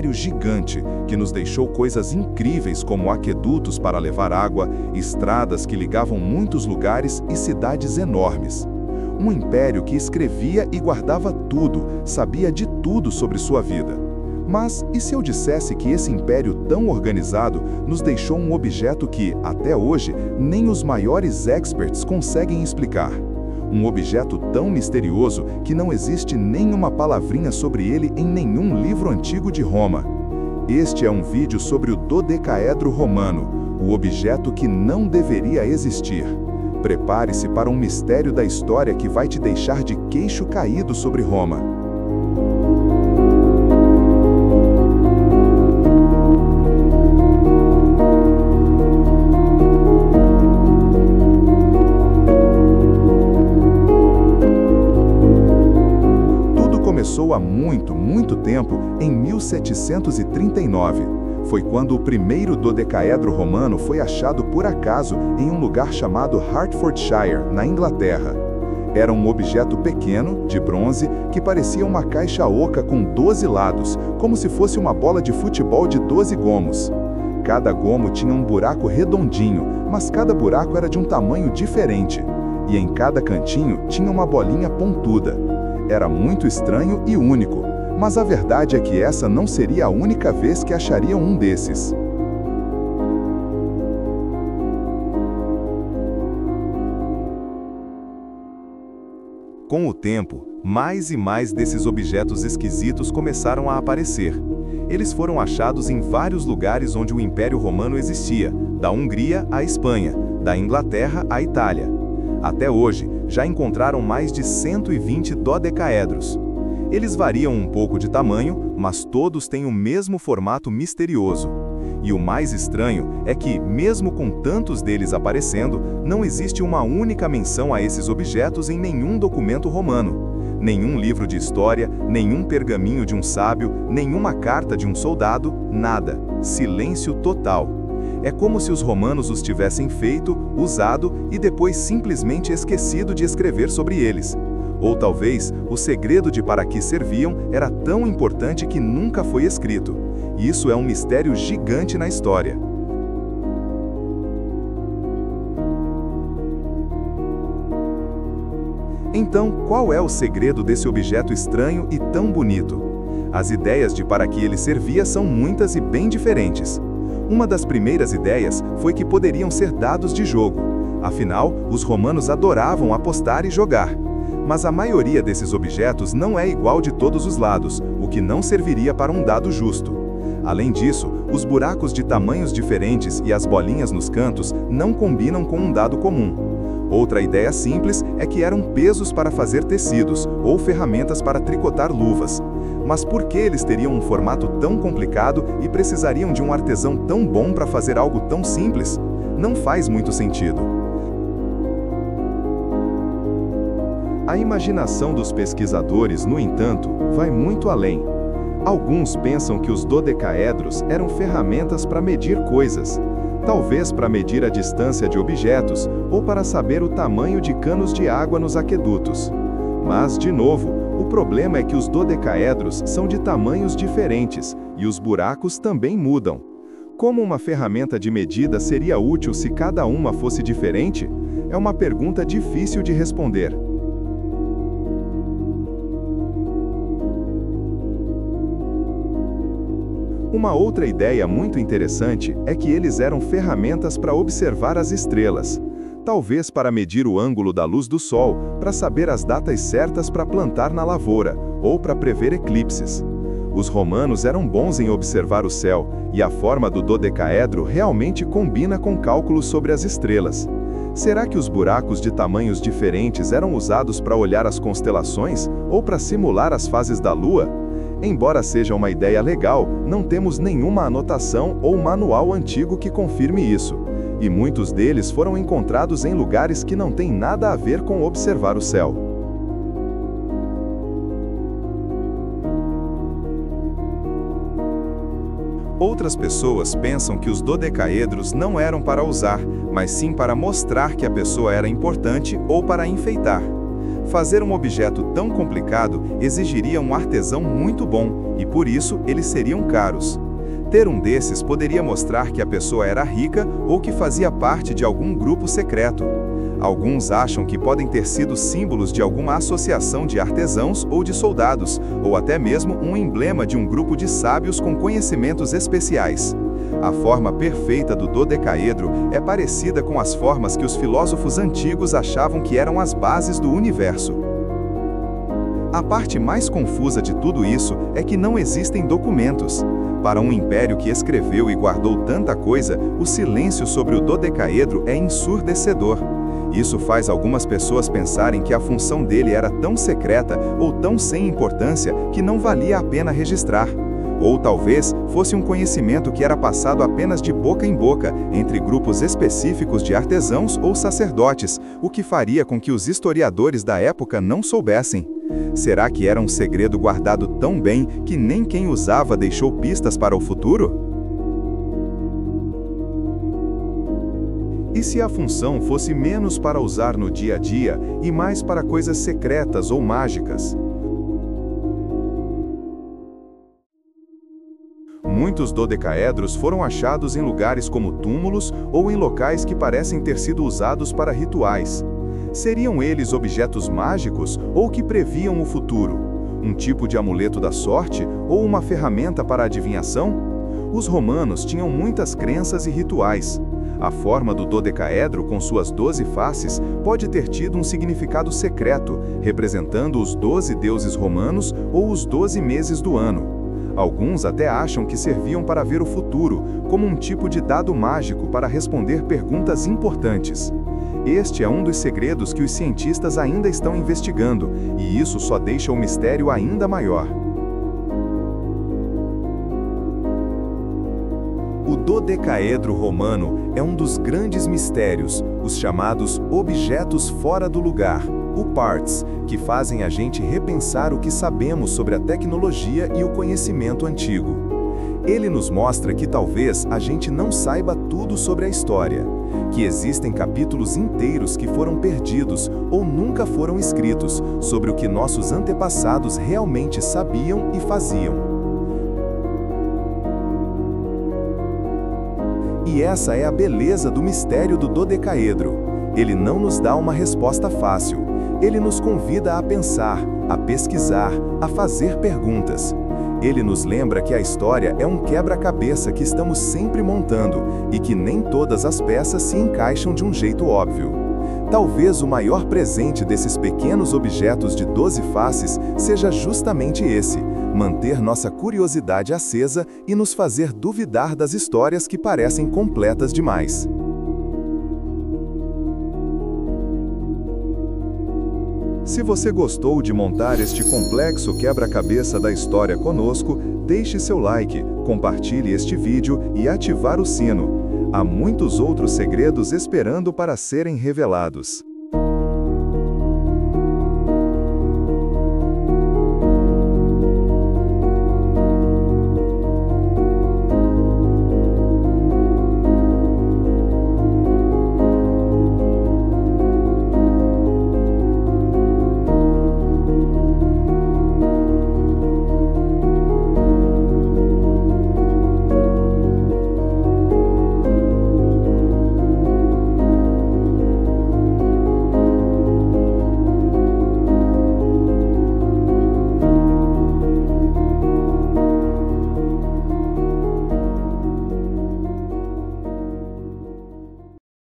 mistério gigante que nos deixou coisas incríveis como aquedutos para levar água, estradas que ligavam muitos lugares e cidades enormes. Um império que escrevia e guardava tudo, sabia de tudo sobre sua vida. Mas e se eu dissesse que esse império tão organizado nos deixou um objeto que, até hoje, nem os maiores experts conseguem explicar? Um objeto tão misterioso que não existe nenhuma palavrinha sobre ele em nenhum livro antigo de Roma. Este é um vídeo sobre o dodecaedro romano, o objeto que não deveria existir. Prepare-se para um mistério da história que vai te deixar de queixo caído sobre Roma. Começou há muito tempo, em 1739. Foi quando o primeiro dodecaedro romano foi achado por acaso em um lugar chamado Hertfordshire, na Inglaterra. Era um objeto pequeno, de bronze, que parecia uma caixa oca com 12 lados, como se fosse uma bola de futebol de 12 gomos. Cada gomo tinha um buraco redondinho, mas cada buraco era de um tamanho diferente. E em cada cantinho tinha uma bolinha pontuda. Era muito estranho e único, mas a verdade é que essa não seria a única vez que achariam um desses. Com o tempo, mais e mais desses objetos esquisitos começaram a aparecer. Eles foram achados em vários lugares onde o Império Romano existia, da Hungria à Espanha, da Inglaterra à Itália. Até hoje, já encontraram mais de 120 dodecaedros. Eles variam um pouco de tamanho, mas todos têm o mesmo formato misterioso. E o mais estranho é que, mesmo com tantos deles aparecendo, não existe uma única menção a esses objetos em nenhum documento romano. Nenhum livro de história, nenhum pergaminho de um sábio, nenhuma carta de um soldado, nada. Silêncio total. É como se os romanos os tivessem feito, usado e depois simplesmente esquecido de escrever sobre eles. Ou talvez o segredo de para que serviam era tão importante que nunca foi escrito. Isso é um mistério gigante na história. Então, qual é o segredo desse objeto estranho e tão bonito? As ideias de para que ele servia são muitas e bem diferentes. Uma das primeiras ideias foi que poderiam ser dados de jogo. Afinal, os romanos adoravam apostar e jogar. Mas a maioria desses objetos não é igual de todos os lados, o que não serviria para um dado justo. Além disso, os buracos de tamanhos diferentes e as bolinhas nos cantos não combinam com um dado comum. Outra ideia simples é que eram pesos para fazer tecidos ou ferramentas para tricotar luvas. Mas por que eles teriam um formato tão complicado e precisariam de um artesão tão bom para fazer algo tão simples? Não faz muito sentido. A imaginação dos pesquisadores, no entanto, vai muito além. Alguns pensam que os dodecaedros eram ferramentas para medir coisas. Talvez para medir a distância de objetos ou para saber o tamanho de canos de água nos aquedutos. Mas, de novo, o problema é que os dodecaedros são de tamanhos diferentes e os buracos também mudam. Como uma ferramenta de medida seria útil se cada uma fosse diferente? É uma pergunta difícil de responder. Uma outra ideia muito interessante é que eles eram ferramentas para observar as estrelas. Talvez para medir o ângulo da luz do Sol, para saber as datas certas para plantar na lavoura, ou para prever eclipses. Os romanos eram bons em observar o céu, e a forma do dodecaedro realmente combina com cálculos sobre as estrelas. Será que os buracos de tamanhos diferentes eram usados para olhar as constelações, ou para simular as fases da Lua? Embora seja uma ideia legal, não temos nenhuma anotação ou manual antigo que confirme isso. E muitos deles foram encontrados em lugares que não têm nada a ver com observar o céu. Outras pessoas pensam que os dodecaedros não eram para usar, mas sim para mostrar que a pessoa era importante ou para enfeitar. Fazer um objeto tão complicado exigiria um artesão muito bom, e por isso eles seriam caros. Ter um desses poderia mostrar que a pessoa era rica ou que fazia parte de algum grupo secreto. Alguns acham que podem ter sido símbolos de alguma associação de artesãos ou de soldados, ou até mesmo um emblema de um grupo de sábios com conhecimentos especiais. A forma perfeita do dodecaedro é parecida com as formas que os filósofos antigos achavam que eram as bases do universo. A parte mais confusa de tudo isso é que não existem documentos. Para um império que escreveu e guardou tanta coisa, o silêncio sobre o dodecaedro é ensurdecedor. Isso faz algumas pessoas pensarem que a função dele era tão secreta ou tão sem importância que não valia a pena registrar. Ou talvez fosse um conhecimento que era passado apenas de boca em boca, entre grupos específicos de artesãos ou sacerdotes, o que faria com que os historiadores da época não soubessem. Será que era um segredo guardado tão bem que nem quem usava deixou pistas para o futuro? E se a função fosse menos para usar no dia a dia e mais para coisas secretas ou mágicas? Muitos dodecaedros foram achados em lugares como túmulos ou em locais que parecem ter sido usados para rituais. Seriam eles objetos mágicos ou que previam o futuro? Um tipo de amuleto da sorte ou uma ferramenta para a adivinhação? Os romanos tinham muitas crenças e rituais. A forma do dodecaedro, com suas 12 faces, pode ter tido um significado secreto, representando os 12 deuses romanos ou os 12 meses do ano. Alguns até acham que serviam para ver o futuro, como um tipo de dado mágico para responder perguntas importantes. Este é um dos segredos que os cientistas ainda estão investigando, e isso só deixa o mistério ainda maior. O dodecaedro romano é um dos grandes mistérios, os chamados objetos fora do lugar, o parts, que fazem a gente repensar o que sabemos sobre a tecnologia e o conhecimento antigo. Ele nos mostra que talvez a gente não saiba tudo sobre a história, que existem capítulos inteiros que foram perdidos ou nunca foram escritos sobre o que nossos antepassados realmente sabiam e faziam. E essa é a beleza do mistério do dodecaedro. Ele não nos dá uma resposta fácil. Ele nos convida a pensar, a pesquisar, a fazer perguntas. Ele nos lembra que a história é um quebra-cabeça que estamos sempre montando e que nem todas as peças se encaixam de um jeito óbvio. Talvez o maior presente desses pequenos objetos de 12 faces seja justamente esse: manter nossa curiosidade acesa e nos fazer duvidar das histórias que parecem completas demais. Se você gostou de montar este complexo quebra-cabeça da história conosco, deixe seu like, compartilhe este vídeo e ativar o sino. Há muitos outros segredos esperando para serem revelados.